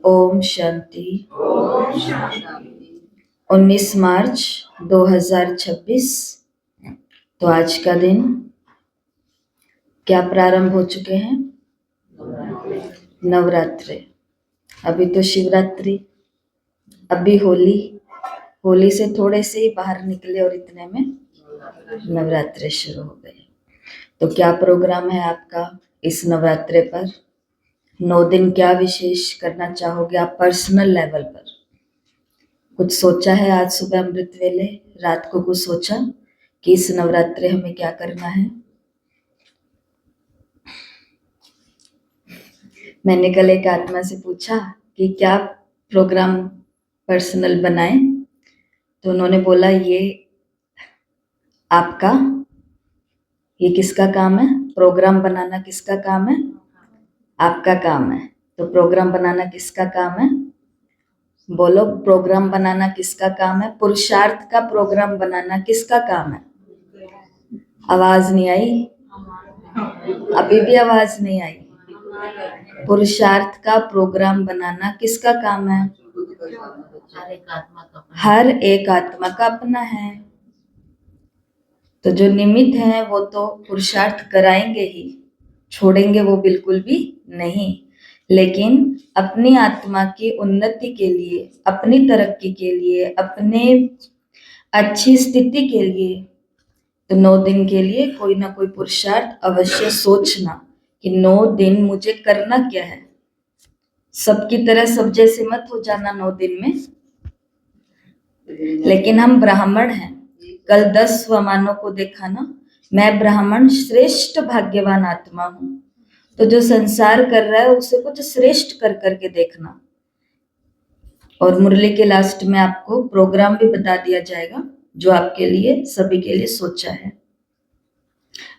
ओम शांति। ओम शांति। 19 मार्च 2026। तो आज का दिन क्या प्रारंभ हो चुके हैं? नवरात्रि। अभी तो शिवरात्रि, अभी होली से थोड़े से ही बाहर निकले और इतने में नवरात्रि शुरू हो गए। तो क्या प्रोग्राम है आपका इस नवरात्रि पर? 9 दिन क्या विशेष करना चाहोगे आप पर्सनल लेवल पर? कुछ सोचा है? आज सुबह अमृत वेले, रात को कुछ सोचा कि इस नवरात्रि हमें क्या करना है? मैंने कल एक आत्मा से पूछा कि क्या प्रोग्राम पर्सनल बनाए, तो उन्होंने बोला ये आपका, ये किसका काम है? प्रोग्राम बनाना किसका काम है? आपका काम है। तो प्रोग्राम बनाना किसका काम है? बोलो, प्रोग्राम बनाना किसका काम है? पुरुषार्थ का प्रोग्राम बनाना किसका काम है? आवाज नहीं आई? अभी भी आवाज नहीं आई? पुरुषार्थ का प्रोग्राम बनाना किसका काम है? हर एक आत्मा का अपना है। तो जो निमित्त हैं वो तो पुरुषार्थ कराएंगे ही, छोड़ेंगे वो बिल्कुल भी नहीं। लेकिन अपनी आत्मा की उन्नति के लिए, अपनी तरक्की के लिए, अपने अच्छी स्थिति के लिए, तो 9 दिन के लिए कोई ना कोई पुरुषार्थ अवश्य सोचना कि 9 दिन मुझे करना क्या है। सबकी तरह सब जैसे मत हो जाना 9 दिन में। लेकिन हम ब्राह्मण हैं। कल 10 स्वमानों को देखा ना, मैं ब्राह्मण श्रेष्ठ भाग्यवान आत्मा हूं। तो जो संसार कर रहा है उसे कुछ श्रेष्ठ कर करके देखना। और मुरली के लास्ट में आपको प्रोग्राम भी बता दिया जाएगा जो आपके लिए, सभी के लिए सोचा है।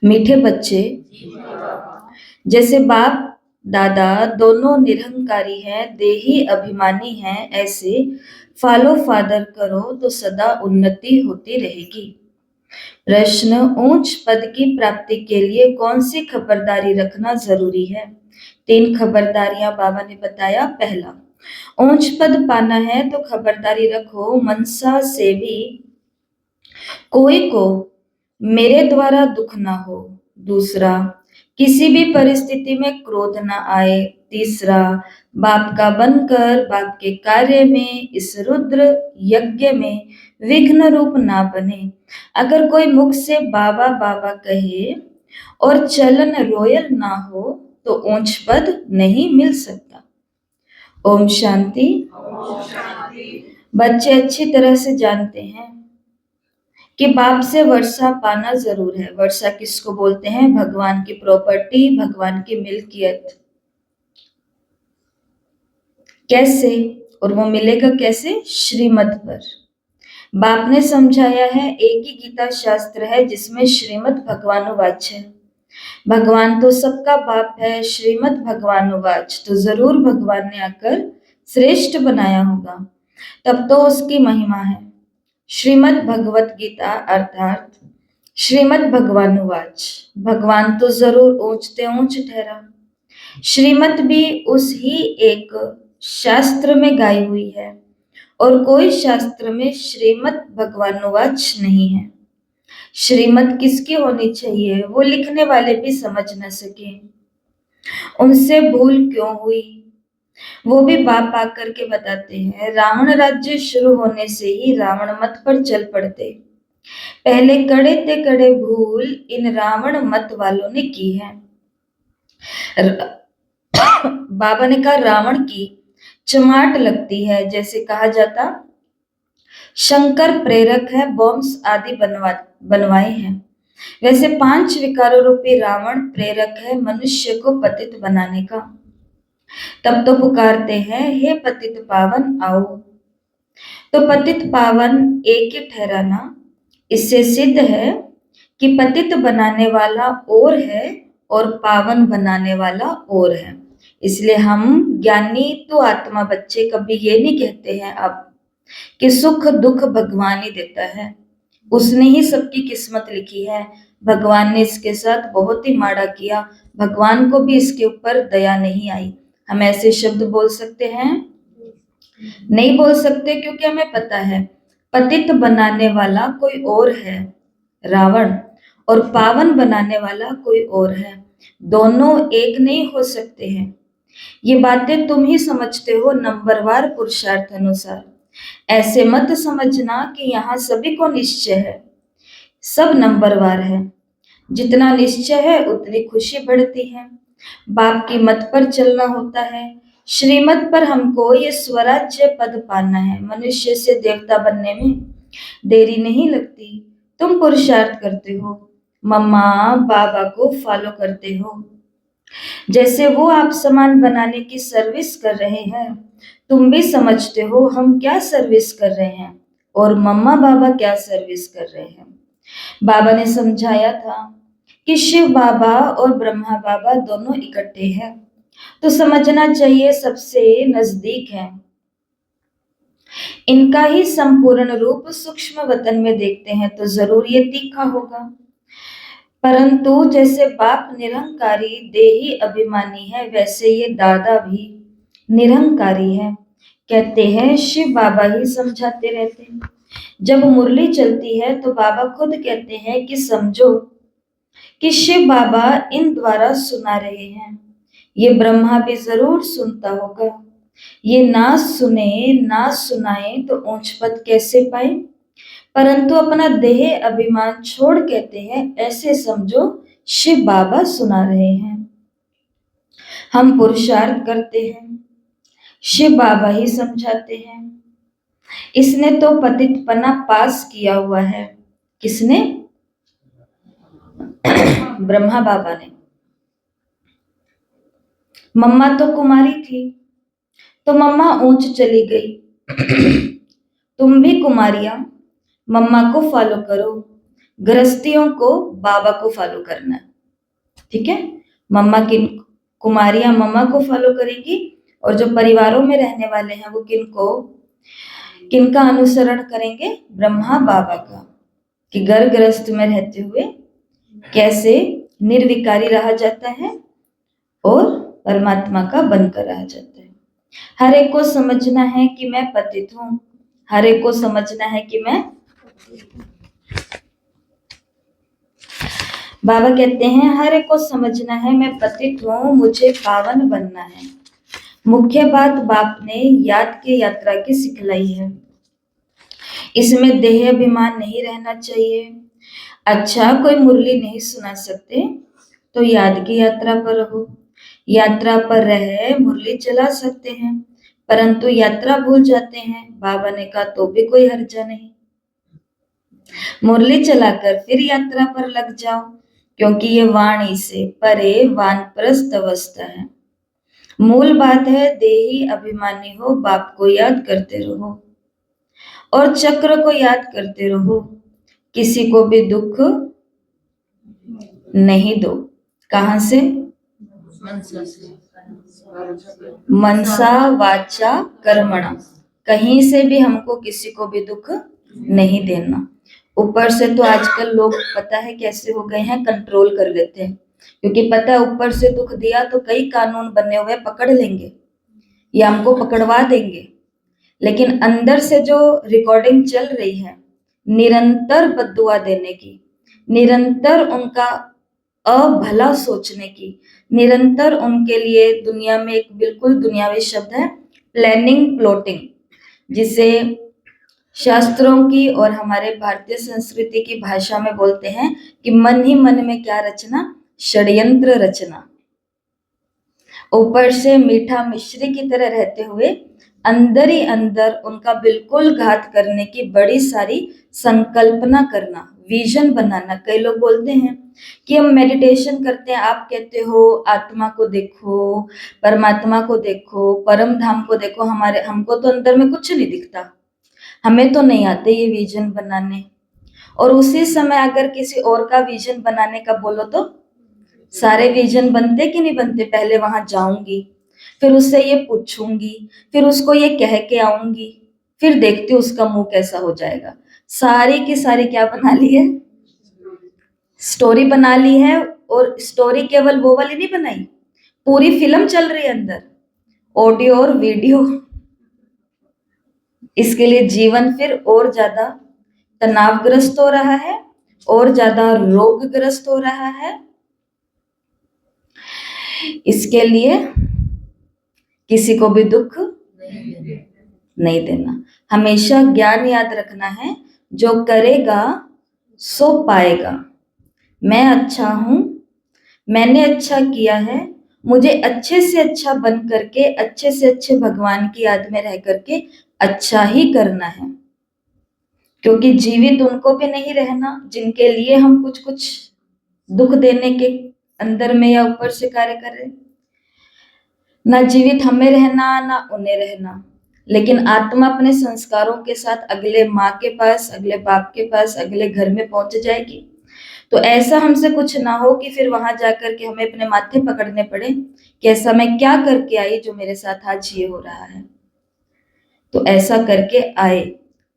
मीठे बच्चे, जैसे बाप दादा दोनों निरहंकारी हैं, देही अभिमानी हैं, ऐसे फॉलो फादर करो तो सदा उन्नति होती रहेगी। प्रश्न, ऊंच पद की प्राप्ति के लिए कौन सी खबरदारी रखना जरूरी है? 3 खबरदारियां बाबा ने बताया। पहला, ऊंच पद पाना है तो खबरदारी रखो मनसा से भी कोई को मेरे द्वारा दुख ना हो। दूसरा, किसी भी परिस्थिति में क्रोध ना आए। तीसरा, बाप का बनकर बाप के कार्य में, इस रुद्र यज्ञ में विघ्न रूप ना बने। अगर कोई मुख से बाबा बाबा कहे और चलन रोयल ना हो तो ऊंच पद नहीं मिल सकता। ओम शांति। बच्चे अच्छी तरह से जानते हैं कि बाप से वर्षा पाना जरूर है। वर्षा किसको बोलते हैं? भगवान की प्रॉपर्टी, भगवान की मिल्कियत। कैसे? और वो मिलेगा कैसे? श्रीमत पर। बाप ने समझाया है, एक ही गीता शास्त्र है जिसमें श्रीमद भगवानुवाच है। भगवान तो सबका बाप है, श्रीमद भगवानुवाच, तो जरूर भगवान ने आकर श्रेष्ठ बनाया होगा, तब तो उसकी महिमा है। श्रीमद भगवत गीता अर्थात श्रीमद भगवानुवाच, भगवान तो जरूर ऊंचते ऊंच ठहरा। श्रीमत भी उस ही एक शास्त्र में गाई हुई है और कोई शास्त्र में श्रीमद भगवानुवाच नहीं है। श्रीमत किसकी होनी चाहिए वो लिखने वाले भी समझ न सके। उनसे भूल क्यों हुई वो भी बाप आकर के बताते हैं। रावण राज्य शुरू होने से ही रावण मत पर चल पड़ते। पहले कड़े ते कड़े भूल इन रावण मत वालों ने की है। बाबा ने कहा रावण की चमाट लगती है। जैसे कहा जाता शंकर प्रेरक है, बॉम्ब्स आदि बनवाए हैं, वैसे 5 विकारों रूपी रावण प्रेरक है मनुष्य को पतित बनाने का। तब तो पुकारते हैं, हे पतित पावन आओ। तो पतित पावन एक ही ठहराना, इससे सिद्ध है कि पतित बनाने वाला और है और पावन बनाने वाला और है। इसलिए हम ज्ञानी तो आत्मा बच्चे कभी ये नहीं कहते हैं अब कि सुख दुख भगवान ही देता है, उसने ही सबकी किस्मत लिखी है, भगवान ने इसके साथ बहुत ही माड़ा किया, भगवान को भी इसके ऊपर दया नहीं आई। हम ऐसे शब्द बोल सकते हैं? नहीं बोल सकते क्योंकि हमें पता है पतित बनाने वाला कोई और है रावण, और पावन बनाने वाला कोई और है। दोनों एक नहीं हो सकते हैं। ये बातें तुम ही समझते हो नंबरवार पुरुषार्थ अनुसार। ऐसे मत समझना कि यहाँ सभी को निश्चय है। सब नंबरवार है। जितना निश्चय है उतनी खुशी बढ़ती है। बाप की मत पर चलना होता है। श्रीमत पर हमको ये स्वराज्य पद पाना है। मनुष्य से देवता बनने में देरी नहीं लगती। तुम पुरुषार्थ करते हो, मम्मा बाबा को फॉलो करते हो। जैसे वो आप सामान बनाने की सर्विस कर रहे हैं, तुम भी समझते हो हम क्या सर्विस कर रहे हैं और मम्मा बाबा क्या सर्विस कर रहे हैं। बाबा ने समझाया था कि शिव बाबा और ब्रह्मा बाबा दोनों इकट्ठे हैं, तो समझना चाहिए सबसे नजदीक है। इनका ही संपूर्ण रूप सूक्ष्म वतन में देखते हैं तो जरूर ये तीखा होगा। परंतु जैसे बाप निरंकारी देही अभिमानी है, वैसे ये दादा भी निरंकारी है। कहते हैं शिव बाबा ही समझाते रहते हैं। जब मुरली चलती है तो बाबा खुद कहते हैं कि समझो कि शिव बाबा इन द्वारा सुना रहे हैं। ये ब्रह्मा भी जरूर सुनता होगा। ये ना सुने ना सुनाए तो ऊंच पद कैसे पाए। परंतु अपना देह अभिमान छोड़ कहते हैं ऐसे समझो शिव बाबा सुना रहे हैं। हम पुरुषार्थ करते हैं, शिव बाबा ही समझाते हैं। इसने तो पतितपना पास किया हुआ है। किसने? ब्रह्मा बाबा ने। मम्मा तो कुमारी थी तो मम्मा ऊंच चली गई। तुम भी कुमारियां मम्मा को फॉलो करो। गृहस्थियों को बाबा को फॉलो करना है, ठीक है। मम्मा किन कुमारियां मम्मा को फॉलो करेगी और जो परिवारों में रहने वाले हैं वो किनका अनुसरण करेंगे? ब्रह्मा बाबा का। कि घर गृहस्थ में रहते हुए कैसे निर्विकारी रहा जाता है और परमात्मा का बनकर रहा जाता है। हर एक को समझना है कि मैं पतित हूं। हर एक को समझना है कि मैं बाबा कहते हैं हर एक को समझना है मैं पतित हूं, मुझे पावन बनना है। मुख्य बात बाप ने याद की यात्रा की सिखलाई है। इसमें देह अभिमान नहीं रहना चाहिए। अच्छा कोई मुरली नहीं सुना सकते तो याद की यात्रा पर रहो। यात्रा पर रहे मुरली चला सकते हैं, परंतु यात्रा भूल जाते हैं। बाबा ने कहा तो भी कोई हर्जा नहीं। मुरली चलाकर फिर यात्रा पर लग जाओ, क्योंकि ये वाणी से परे वानप्रस्थ अवस्था है। मूल बात है देही अभिमानी हो, बाप को याद करते रहो और चक्र को याद करते रहो। किसी को भी दुख नहीं दो। कहां से? मनसा वाचा कर्मणा। कहीं से भी हमको किसी को भी दुख नहीं देना। ऊपर से तो आजकल लोग पता है कैसे हो गए हैं, कंट्रोल कर लेते हैं, क्योंकि पता है ऊपर से दुख दिया तो कई कानून बने हुए पकड़ लेंगे या हमको पकड़वा देंगे। लेकिन अंदर से जो रिकॉर्डिंग चल रही है निरंतर बद्दुआ देने की, निरंतर उनका अभला सोचने की, निरंतर उनके लिए दुनिया में एक बिल्कुल दुनियावी शब्द है प्लानिंग प्लॉटिंग, जिसे शास्त्रों की और हमारे भारतीय संस्कृति की भाषा में बोलते हैं कि मन ही मन में क्या रचना? षड्यंत्र रचना। ऊपर से मीठा मिश्री की तरह रहते हुए अंदर ही अंदर उनका बिल्कुल घात करने की बड़ी सारी संकल्पना करना, विजन बनाना। कई लोग बोलते हैं कि हम मेडिटेशन करते हैं, आप कहते हो आत्मा को देखो, परमात्मा को देखो, परम धाम को देखो। हमको तो अंदर में कुछ नहीं दिखता, हमें तो नहीं आते ये विजन बनाने। और उसी समय अगर किसी और का विजन बनाने का बोलो तो सारे विजन बनते कि नहीं बनते? पहले वहां जाऊंगी, फिर उससे ये पूछूंगी, फिर उसको ये कह के आऊंगी, फिर देखती हूँ उसका मुंह कैसा हो जाएगा। सारी की सारी क्या बना ली है? स्टोरी बना ली है। और स्टोरी केवल वो वाली नहीं बनाई, पूरी फिल्म चल रही है अंदर, ऑडियो और वीडियो। इसके लिए जीवन फिर और ज्यादा तनावग्रस्त हो रहा है, और ज्यादा रोगग्रस्त हो रहा है। इसके लिए किसी को भी दुख नहीं देना। हमेशा ज्ञान याद रखना है, जो करेगा सो पाएगा। मैं अच्छा हूं, मैंने अच्छा किया है, मुझे अच्छे से अच्छा बन करके, अच्छे से अच्छे भगवान की याद में रह करके अच्छा ही करना है। क्योंकि जीवित उनको भी नहीं रहना जिनके लिए हम कुछ कुछ दुख देने के अंदर में या ऊपर से कार्य कर रहे। ना जीवित हमें रहना, ना उन्हें रहना। लेकिन आत्मा अपने संस्कारों के साथ अगले माँ के पास, अगले बाप के पास, अगले घर में पहुंच जाएगी। तो ऐसा हमसे कुछ ना हो कि फिर वहां जाकर के हमें अपने माथे पकड़ने पड़े कि ऐसा मैं क्या करके आई जो मेरे साथ आज ये हो रहा है। तो ऐसा करके आए।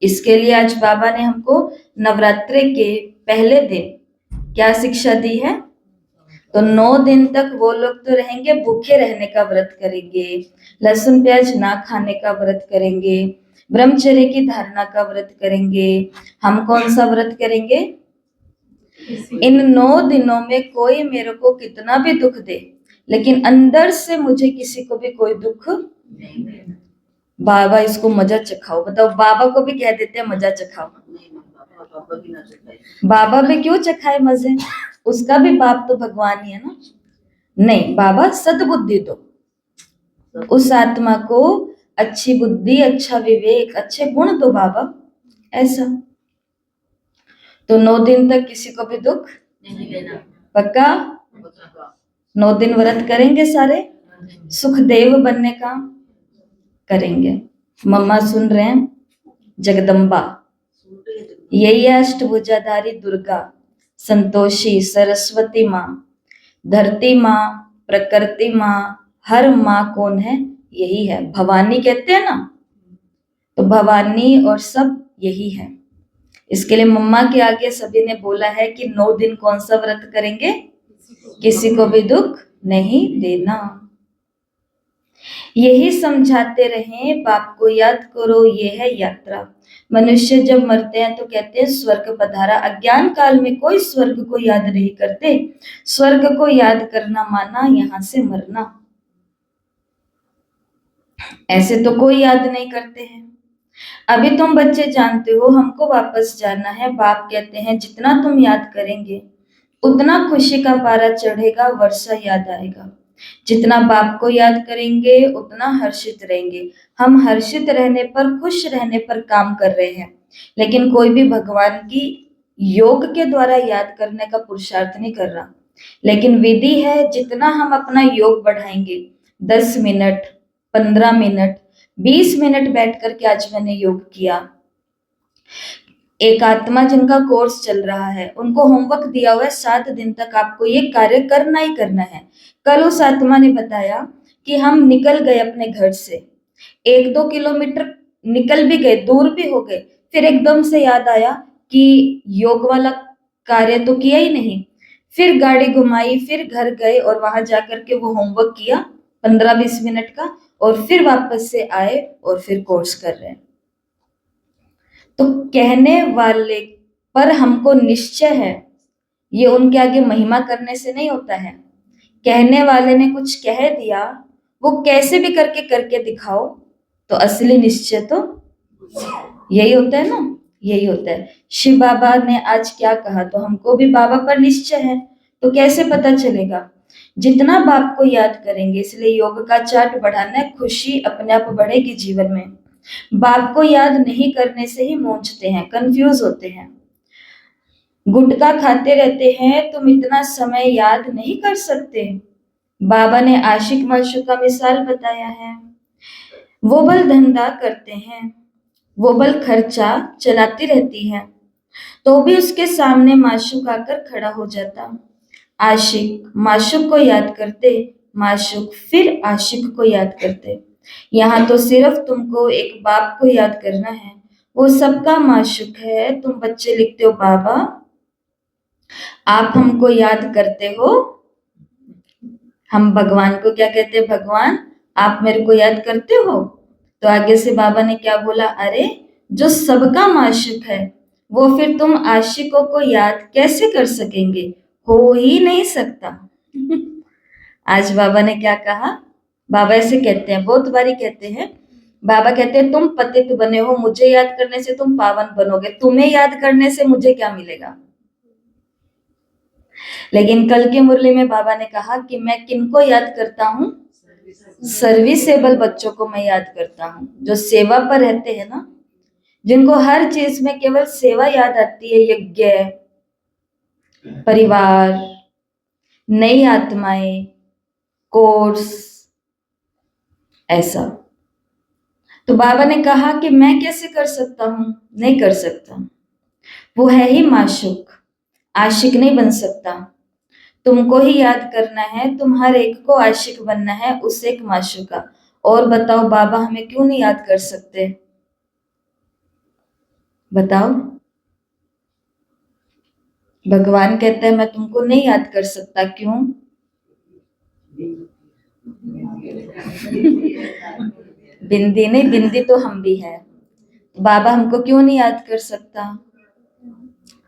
इसके लिए आज बाबा ने हमको नवरात्रि के पहले दिन क्या शिक्षा दी है? तो 9 दिन तक वो लोग तो रहेंगे, भूखे रहने का व्रत करेंगे, लहसुन प्याज ना खाने का व्रत करेंगे, ब्रह्मचर्य की धारणा का व्रत करेंगे। हम कौन सा व्रत करेंगे? इन 9 दिनों में कोई मेरे को कितना भी दुख दे, लेकिन अंदर से मुझे किसी को भी कोई दुख नहीं देना। बाबा इसको मजा चखाओ। बताओ, बाबा को भी कह देते हैं मजा चखाओ। बाबा भी क्यों चखाए मजे? उसका भी बाप तो भगवान ही है ना। नहीं, बाबा सद्बुद्धि दो, उस आत्मा को अच्छी बुद्धि, अच्छा विवेक, अच्छे गुण दो बाबा। ऐसा तो 9 दिन तक किसी को भी दुख नहीं देना। पक्का? 9 दिन व्रत करेंगे सारे, सुखदेव बनने का करेंगे। मम्मा सुन रहे हैं? जगदम्बा, यही है अष्टभुजाधारी दुर्गा, संतोषी, सरस्वती माँ, धरती माँ, प्रकृति माँ, हर माँ कौन है? यही है, भवानी कहते हैं ना। तो भवानी और सब यही है। इसके लिए मम्मा के आगे सभी ने बोला है कि 9 दिन कौन सा व्रत करेंगे? किसी को भी दुख नहीं देना। यही समझाते रहे, बाप को याद करो, ये है यात्रा। मनुष्य जब मरते हैं तो कहते हैं स्वर्ग पधारा। अज्ञान काल में कोई स्वर्ग को याद नहीं करते। स्वर्ग को याद करना माना यहाँ से मरना। ऐसे तो कोई याद नहीं करते हैं। अभी तुम बच्चे जानते हो हमको वापस जाना है। बाप कहते हैं जितना तुम याद करेंगे उतना खुशी का पारा चढ़ेगा, वर्षा याद आएगा। जितना बाप को याद करेंगे उतना हर्षित रहेंगे। हम हर्षित रहने पर, खुश रहने पर काम कर रहे हैं, लेकिन कोई भी भगवान की योग के द्वारा याद करने का पुरुषार्थ नहीं कर रहा। लेकिन विधि है, जितना हम अपना योग बढ़ाएंगे, 10 मिनट, 15 मिनट, 20 मिनट बैठ करके आज मैंने योग किया। एक आत्मा जिनका कोर्स चल रहा है, उनको होमवर्क दिया हुआ है 7 दिन तक आपको ये कार्य करना ही करना है। कल उस आत्मा ने बताया कि हम निकल गए अपने घर से, 1-2 किलोमीटर निकल भी गए, दूर भी हो गए, फिर एकदम से याद आया कि योग वाला कार्य तो किया ही नहीं। फिर गाड़ी घुमाई, फिर घर गए और वहां जाकर के वो होमवर्क किया 15-20 मिनट का, और फिर वापस से आए और फिर कोर्स कर रहे हैं। तो कहने वाले पर हमको निश्चय है, ये उनके आगे महिमा करने से नहीं होता है। कहने वाले ने कुछ कह दिया, वो कैसे भी करके दिखाओ, तो असली निश्चय तो यही होता है ना, यही होता है। शिव बाबा ने आज क्या कहा, तो हमको भी बाबा पर निश्चय है। तो कैसे पता चलेगा? जितना बाप को याद करेंगे। इसलिए योग का चार्ट बढ़ाना है, खुशी अपने आप बढ़ेगी जीवन में। बाप को याद नहीं करने से ही मूंझते हैं, कंफ्यूज होते हैं। गुटखा खाते रहते हैं, तुम इतना समय याद नहीं कर सकते। बाबा ने आशिक माशूक का मिसाल बताया है। वो बल धंधा करते हैं, वो बल खर्चा चलाती रहती है, तो भी उसके सामने माशूक आकर खड़ा हो जाता। आशिक माशूक को याद करते, माशूक फिर आशिक को याद करते। यहाँ तो सिर्फ तुमको एक बाप को याद करना है, वो सबका माशूक है। तुम बच्चे लिखते हो बाबा आप हमको याद करते हो। हम भगवान को क्या कहते हैं? भगवान आप मेरे को याद करते हो। तो आगे से बाबा ने क्या बोला, अरे जो सबका माशिक है वो फिर तुम आशिकों को याद कैसे कर सकेंगे, हो ही नहीं सकता। आज बाबा ने क्या कहा, बाबा ऐसे कहते हैं, बहुत बारी कहते हैं, बाबा कहते हैं तुम पतित बने हो, मुझे याद करने से तुम पावन बनोगे, तुम्हें याद करने से मुझे क्या मिलेगा। लेकिन कल की मुरली में बाबा ने कहा कि मैं किनको याद करता हूँ, सर्विसेबल बच्चों को मैं याद करता हूँ, जो सेवा पर रहते हैं ना, जिनको हर चीज में केवल सेवा याद आती है, यज्ञ, परिवार, नई आत्माएं, कोर्स, ऐसा। तो बाबा ने कहा कि मैं कैसे कर सकता हूं, नहीं कर सकता, वो है ही माशूक, आशिक नहीं बन सकता। तुमको ही याद करना है, तुम हर एक को आशिक बनना है उस एक माशूक का। और बताओ बाबा हमें क्यों नहीं याद कर सकते, बताओ। भगवान कहते हैं मैं तुमको नहीं याद कर सकता, क्यों? बिंदी नहीं, बिंदी तो हम भी है, बाबा हमको क्यों नहीं याद कर सकता?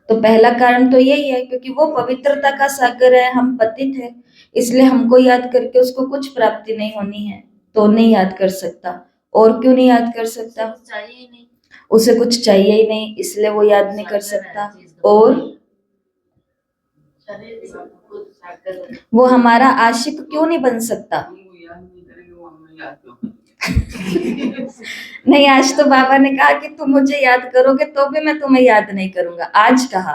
तो पहला कारण तो यही है क्योंकि वो पवित्रता का सागर है, हम पतित है, इसलिए हमको याद करके उसको कुछ प्राप्ति नहीं होनी है, तो नहीं याद कर सकता। और क्यों नहीं याद कर सकता? चाहिए नहीं, उसे कुछ चाहिए ही नहीं, इसलिए वो याद नहीं कर सकता। और वो हमारा आशिक क्यों नहीं बन सकता? नहीं, आज तो बाबा ने कहा कि तुम मुझे याद करोगे तो भी मैं तुम्हें याद नहीं करूंगा, आज कहा।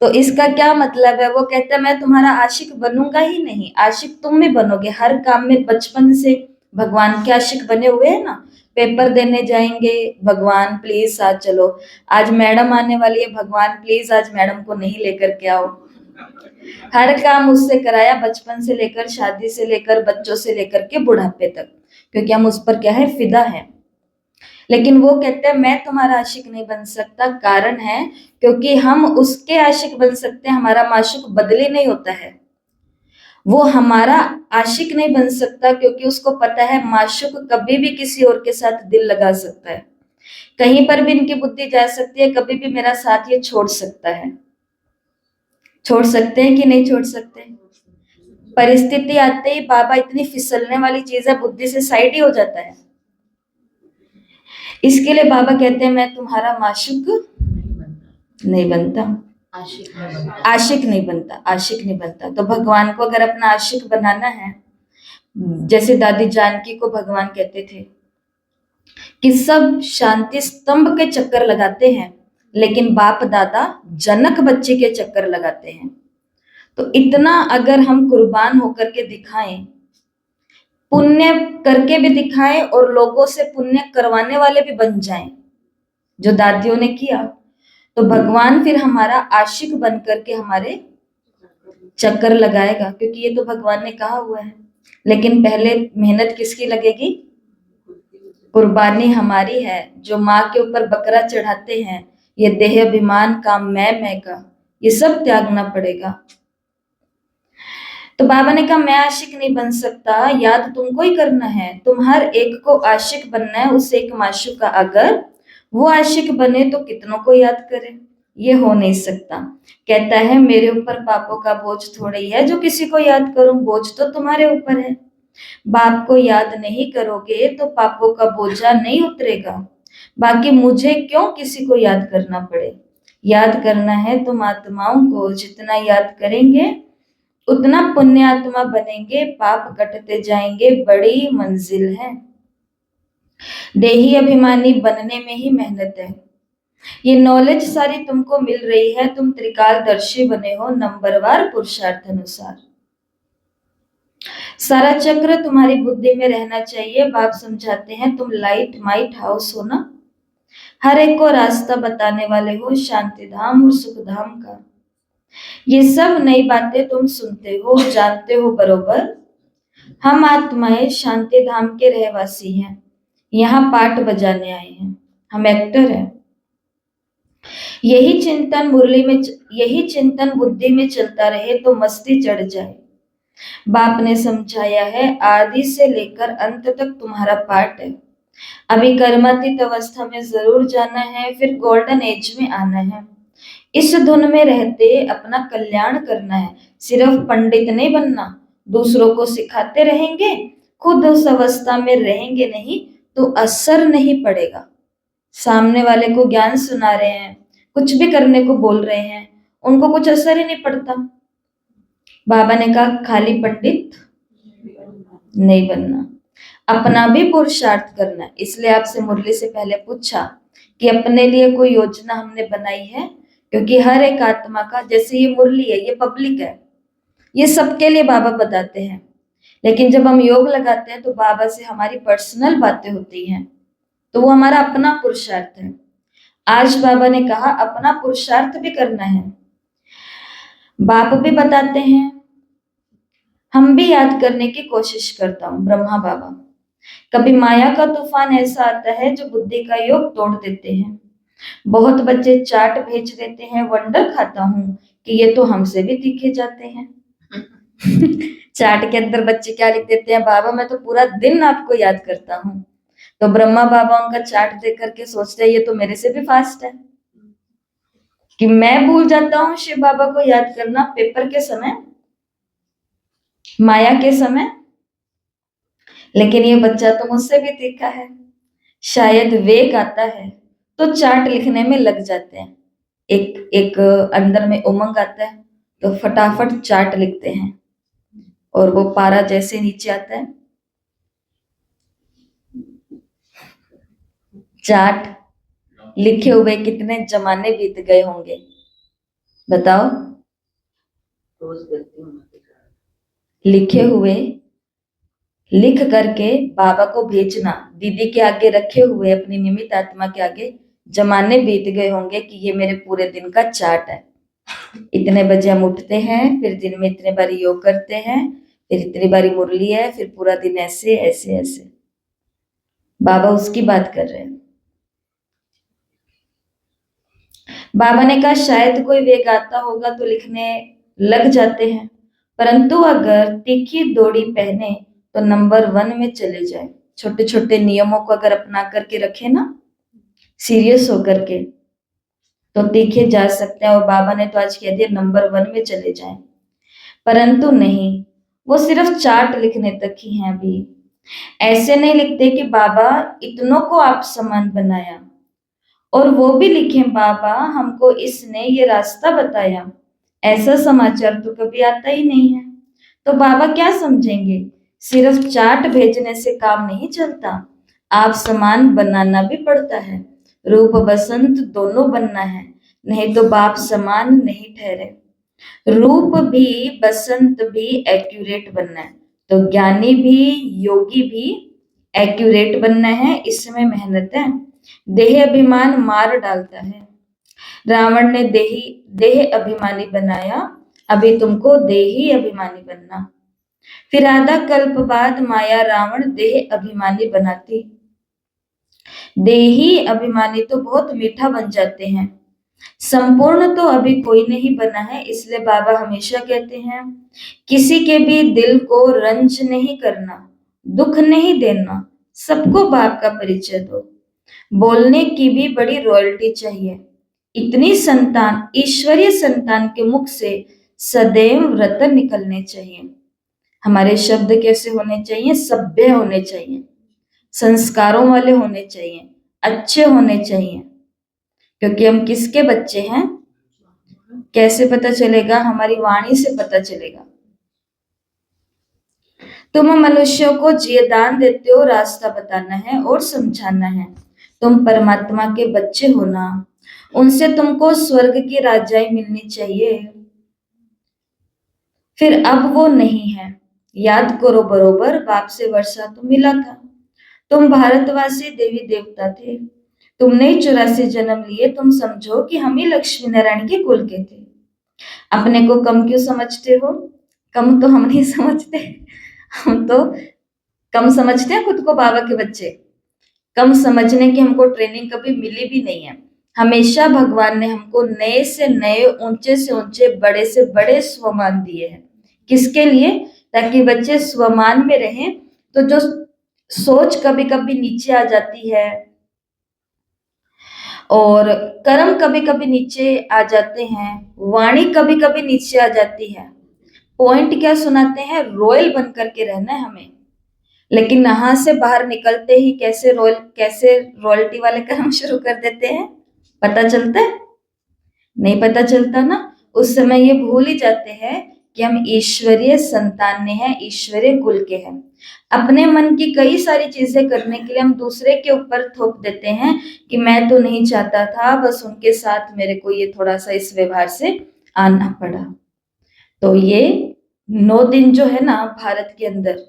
तो इसका क्या मतलब है? वो कहता है मैं तुम्हारा आशिक बनूंगा ही नहीं, आशिक तुम भी बनोगे। हर काम में बचपन से भगवान के आशिक बने हुए हैं ना, पेपर देने जाएंगे, भगवान प्लीज आज चलो, आज मैडम आने वाली है, भगवान प्लीज आज मैडम को नहीं लेकर के आओ। हर काम उससे कराया, बचपन से लेकर शादी से लेकर बच्चों से लेकर के बुढ़ापे तक, क्योंकि हम उस पर क्या है, फिदा है। लेकिन वो कहते हैं मैं तुम्हारा आशिक नहीं बन सकता, कारण है क्योंकि हम उसके आशिक बन सकते हैं, हमारा माशिक बदली नहीं होता है। वो हमारा आशिक नहीं बन सकता क्योंकि उसको पता है माशिक कभी भी किसी और के साथ दिल लगा सकता है, कहीं पर भी इनकी बुद्धि जा सकती है, कभी भी मेरा साथ ये छोड़ सकता है। छोड़ सकते हैं कि नहीं छोड़ सकते? परिस्थिति आते ही बाबा इतनी फिसलने वाली चीज है, बुद्धि से साइड ही हो जाता है। इसके लिए बाबा कहते हैं मैं तुम्हारा माशूक नहीं बनता, आशिक नहीं बनता, आशिक नहीं बनता। तो भगवान को अगर अपना आशिक बनाना है, जैसे दादी जानकी को भगवान कहते थे कि सब शांति स्तंभ के चक्कर लगाते हैं, लेकिन बाप दादा जनक बच्चे के चक्कर लगाते हैं। तो इतना अगर हम कुर्बान होकर के दिखाएं, पुण्य करके भी दिखाएं और लोगों से पुण्य करवाने वाले भी बन जाएं, जो दादियों ने किया, तो भगवान फिर हमारा आशिक बन करके हमारे चक्कर लगाएगा, क्योंकि ये तो भगवान ने कहा हुआ है। लेकिन पहले मेहनत किसकी लगेगी? कुर्बानी हमारी है। जो माँ के ऊपर बकरा चढ़ाते हैं, ये देह अभिमान का, मैं का, ये सब त्यागना पड़ेगा। तो बाबा ने कहा मैं आशिक नहीं बन सकता, याद तुमको ही करना है, तुम हर एक को आशिक बनना है उस एक माशूक का। अगर वो आशिक बने तो कितनों को याद करे, ये हो नहीं सकता। कहता है मेरे ऊपर पापों का बोझ थोड़ा ही है जो किसी को याद करूं, बोझ तो तुम्हारे ऊपर है। बाप को याद नहीं करोगे तो पापों का बोझा नहीं उतरेगा। बाकी मुझे क्यों किसी को याद करना पड़े, याद करना है तुम आत्माओं को, जितना याद करेंगे उतना पुण्य आत्मा बनेंगे, पाप कटते जाएंगे, बड़ी मंजिल है। देही अभिमानी बनने में ही मेहनत है। ये नॉलेज सारी तुमको मिल रही है, तुम त्रिकालदर्शी बने हो नंबरवार पुरुषार्थ अनुसार। सारा चक्र तुम्हारी बुद्धि में रहना चाहिए। बाप समझाते हैं तुम लाइट माइट हाउस हो ना, हर एक को रास्ता बताने वाले हो शांति धाम और सुख धाम का। ये सब नई बातें तुम सुनते हो, जानते हो बरोबर। हम आत्माएं शांति धाम के रहवासी हैं, यहाँ पाठ बजाने आए हैं, हम एक्टर हैं। यही चिंतन मुरली में, यही चिंतन बुद्धि में चलता रहे तो मस्ती चढ़ जाए। बाप ने समझाया है आदि से लेकर अंत तक तुम्हारा पाठ है। अभी कर्मातीत अवस्था में जरूर जाना है, फिर गोल्डन एज में आना है। इस धुन में रहते अपना कल्याण करना है। सिर्फ पंडित नहीं बनना, दूसरों को सिखाते रहेंगे, खुद उस अवस्था में रहेंगे नहीं तो असर नहीं पड़ेगा। सामने वाले को ज्ञान सुना रहे हैं, कुछ भी करने को बोल रहे हैं, उनको कुछ असर ही नहीं पड़ता। बाबा ने कहा खाली पंडित नहीं बनना, अपना भी पुरुषार्थ करना है। इसलिए आपसे मुरली से पहले पूछा कि अपने लिए कोई योजना हमने बनाई है, क्योंकि हर एक आत्मा का, जैसे ये मुरली है, ये पब्लिक है, ये सबके लिए बाबा बताते हैं। लेकिन जब हम योग लगाते हैं तो बाबा से हमारी पर्सनल बातें होती हैं, तो वो हमारा अपना पुरुषार्थ है। आज बाबा ने कहा अपना पुरुषार्थ भी करना है। बाप भी बताते हैं, हम भी याद करने की कोशिश करता हूँ। ब्रह्मा बाबा, कभी माया का तूफान ऐसा आता है जो बुद्धि का योग तोड़ देते हैं। बहुत बच्चे चाट भेज देते हैं, वंडर खाता हूँ कि ये तो हमसे भी तीखे जाते हैं। चाट के अंदर बच्चे क्या लिख देते हैं, बाबा मैं तो पूरा दिन आपको याद करता हूँ। तो ब्रह्मा बाबा उनका चाट देख करके सोचते हैं ये तो मेरे से भी फास्ट है, कि मैं भूल जाता हूँ शिव बाबा को याद करना पेपर के समय, माया के समय, लेकिन ये बच्चा तो मुझसे भी तीखा है। शायद वेग आता है तो चाट लिखने में लग जाते हैं, एक एक अंदर में उमंग आता है तो फटाफट चाट लिखते हैं, और वो पारा जैसे नीचे आता है, चाट लिखे हुए कितने जमाने बीत गए होंगे बताओ। रोज देखती हूँ। लिखे हुए लिख करके बाबा को भेजना, दीदी के आगे रखे हुए अपनी निमित आत्मा के आगे, जमाने बीत गए होंगे कि ये मेरे पूरे दिन का चार्ट है। इतने बजे हम उठते हैं, फिर दिन में इतने बारी योग करते हैं, फिर इतनी बारी मुरली है, फिर पूरा दिन ऐसे ऐसे ऐसे। बाबा उसकी बात कर रहे हैं। बाबा ने कहा शायद कोई वेग आता होगा तो लिखने लग जाते हैं, परंतु अगर तीखी दौड़ी पहने तो नंबर 1 में चले जाए। छोटे छोटे नियमों को अगर अपना करके रखे ना, सीरियस होकर के, तो तीखे जा सकते हैं। और बाबा ने तो आज कह दिया नंबर 1 में चले जाएं, परंतु नहीं, वो सिर्फ चार्ट लिखने तक ही हैं अभी। ऐसे नहीं लिखते कि बाबा इतनों को आप समान बनाया, और वो भी लिखे बाबा हमको इसने ये रास्ता बताया। ऐसा समाचार तो कभी आता ही नहीं है, तो बाबा क्या समझेंगे। सिर्फ चार्ट भेजने से काम नहीं चलता, आप समान बनाना भी पड़ता है। रूप बसंत दोनों बनना है, नहीं तो बाप समान नहीं ठहरे। रूप भी बसंत भी एक्यूरेट बनना है, तो ज्ञानी भी योगी भी एक्यूरेट बनना है, इसमें मेहनत है। देह अभिमान मार डालता है। रावण ने देह अभिमानी बनाया, अभी तुमको देही अभिमानी बनना। फिर आधा कल्प बाद माया रावण देह अभिमानी बनाती। देही अभिमानी तो बहुत मीठा बन जाते हैं, संपूर्ण तो अभी कोई नहीं बना है। इसलिए बाबा हमेशा कहते हैं किसी के भी दिल को रंज नहीं करना, दुख नहीं देना, सबको बाप का परिचय दो। बोलने की भी बड़ी रॉयल्टी चाहिए। इतनी संतान, ईश्वरीय संतान के मुख से सदैव रतन निकलने चाहिए। हमारे शब्द कैसे होने चाहिए, सभ्य होने चाहिए, संस्कारों वाले होने चाहिए, अच्छे होने चाहिए। क्योंकि हम किसके बच्चे हैं, कैसे पता चलेगा, हमारी वाणी से पता चलेगा। तुम मनुष्यों को जियदान देते हो, रास्ता बताना है और समझाना है। तुम परमात्मा के बच्चे हो ना, उनसे तुमको स्वर्ग की राजाएं मिलनी चाहिए। फिर अब वो नहीं है, याद करो बरोबर बाप से वर्षा तो मिला था। तुम भारतवासी देवी देवता थे, तुमने 84 जन्म लिए। तुम समझो कि हम ही लक्ष्मी नारायण के कुल के थे। अपने को कम क्यों समझते हो, कम तो हम नहीं समझते, हम तो कम समझते हैं खुद को बाबा के बच्चे। कम समझने की हमको ट्रेनिंग कभी मिली भी नहीं है। हमेशा भगवान ने हमको नए से नए, ऊंचे से ऊंचे, बड़े से बड़े स्वमान दिए हैं। किसके लिए, ताकि बच्चे स्वमान में रहें। तो जो सोच कभी कभी नीचे आ जाती है और कर्म कभी कभी नीचे आ जाते हैं, वाणी कभी कभी नीचे आ जाती है। पॉइंट क्या सुनाते हैं, रॉयल बन करके रहना है हमें, लेकिन यहाँ से बाहर निकलते ही कैसे रॉयल्टी वाले कर्म शुरू कर देते हैं, पता चलता है? नहीं पता चलता ना। उस समय ये भूल ही जाते हैं कि हम ईश्वरीय संतान हैं, ईश्वरीय कुल के हैं। अपने मन की कई सारी चीजें करने के लिए हम दूसरे के ऊपर थोप देते हैं कि मैं तो नहीं चाहता था, बस उनके साथ मेरे को ये थोड़ा सा इस व्यवहार से आना पड़ा। तो ये 9 दिन जो है ना भारत के अंदर,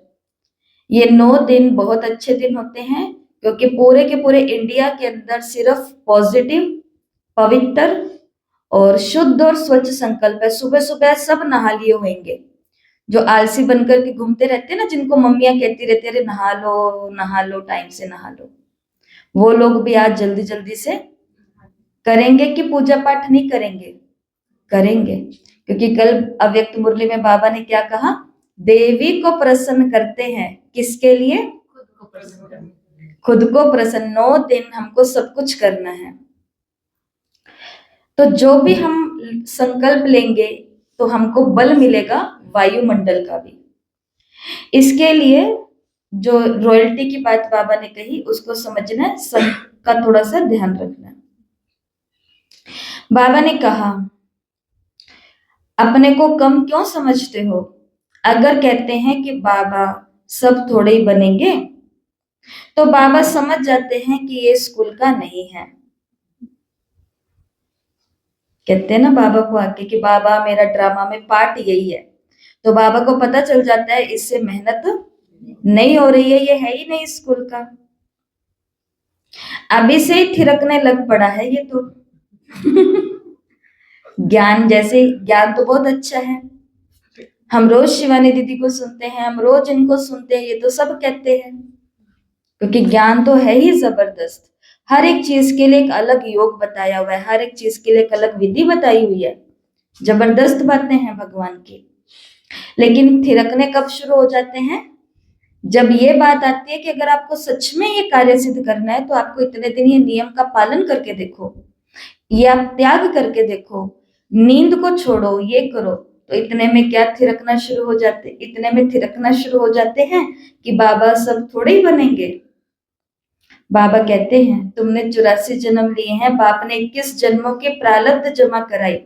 ये 9 दिन बहुत अच्छे दिन होते हैं, क्योंकि पूरे के पूरे इंडिया के अंदर सिर्फ पॉजिटिव, पवित्र और शुद्ध और स्वच्छ संकल्प है। सुबह सुबह सब नहा लिए होंगे, जो आलसी बनकर के घूमते रहते हैं ना, जिनको मम्मियां कहती रहती है अरे नहा लो टाइम से नहा लो, वो लोग भी आज जल्दी जल्दी से करेंगे कि पूजा पाठ नहीं करेंगे? करेंगे, क्योंकि कल अव्यक्त मुरली में बाबा ने क्या कहा, देवी को प्रसन्न करते हैं, किसके लिए? खुद को प्रसन्न करने। खुद को प्रसन्न। 9 दिन हमको सब कुछ करना है। तो जो भी हम संकल्प लेंगे तो हमको बल मिलेगा वायुमंडल का भी। इसके लिए जो रॉयल्टी की बात बाबा ने कही उसको समझना है, का थोड़ा सा ध्यान रखना है। बाबा ने कहा अपने को कम क्यों समझते हो? अगर कहते हैं कि बाबा सब थोड़े ही बनेंगे, तो बाबा समझ जाते हैं कि ये स्कूल का नहीं है। कहते हैं ना बाबा को आके कि बाबा मेरा ड्रामा में पार्ट यही है, तो बाबा को पता चल जाता है इससे मेहनत नहीं हो रही है, ये है ही नहीं स्कूल का, अभी से ही थिरकने लग पड़ा है ये तो। ज्ञान तो बहुत अच्छा है, हम रोज शिवानी दीदी को सुनते हैं, हम रोज इनको सुनते हैं, ये तो सब कहते हैं, क्योंकि ज्ञान तो है ही जबरदस्त। हर एक चीज के लिए एक अलग योग बताया हुआ है, हर एक चीज के लिए एक अलग विधि बताई हुई है, जबरदस्त बातें हैं भगवान की। लेकिन थिरकने कब शुरू हो जाते हैं? जब ये बात आती है कि अगर आपको सच में ये कार्य सिद्ध करना है तो आपको इतने दिन ये नियम का पालन करके देखो, ये आप त्याग करके देखो, नींद को छोड़ो, ये करो, तो इतने में क्या थिरकना शुरू हो जाते, इतने में थिरकना शुरू हो जाते हैं कि बाबा सब थोड़े ही बनेंगे। बाबा कहते हैं तुमने 84 जन्म लिए हैं, बाप ने 21 जन्मों के प्रारब्ध जमा कराई,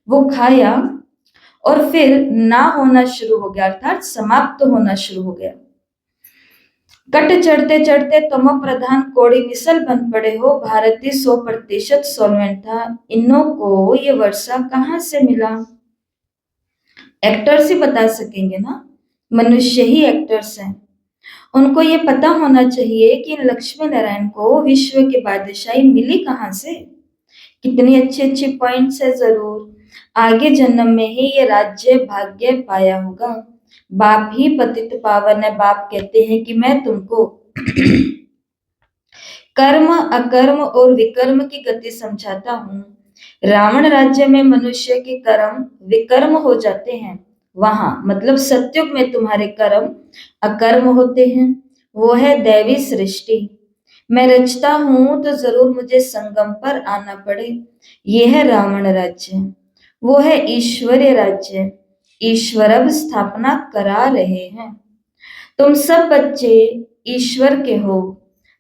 वो खाया और फिर ना होना शुरू हो गया, अर्थात समाप्त होना शुरू हो गया। कट चढ़ते चढ़ते तमो प्रधान कोड़ी मिसल बन पड़े हो, भारतीय 100% सॉल्वेंट था, इन्हों को ये वर्षा कहाँ से मिला? एक्टर्स ही बता सकेंगे ना, मनुष्य ही एक्टर्स हैं। उनको ये पता होना चाहिए कि लक्ष्मी नारायण को विश्व की बादशाही मिली कहाँ से। कितनी अच्छी अच्छी पॉइंट्स है, जरूर आगे जन्म में ही ये राज्य भाग्य पाया होगा। बाप ही पतित पावन है, बाप कहते हैं कि मैं तुमको कर्म अकर्म और विकर्म की गति समझाता हूँ। रावण राज्य में मनुष्य के कर्म विकर्म हो जाते हैं, वहां मतलब सत्युग में तुम्हारे कर्म अकर्म होते हैं, वो है दैवी सृष्टि। मैं रचता हूं तो जरूर मुझे संगम पर आना पड़े, ये है रावण राज्य, वो है ईश्वरीय राज्य। ईश्वर अब स्थापना करा रहे हैं, तुम सब बच्चे ईश्वर के हो,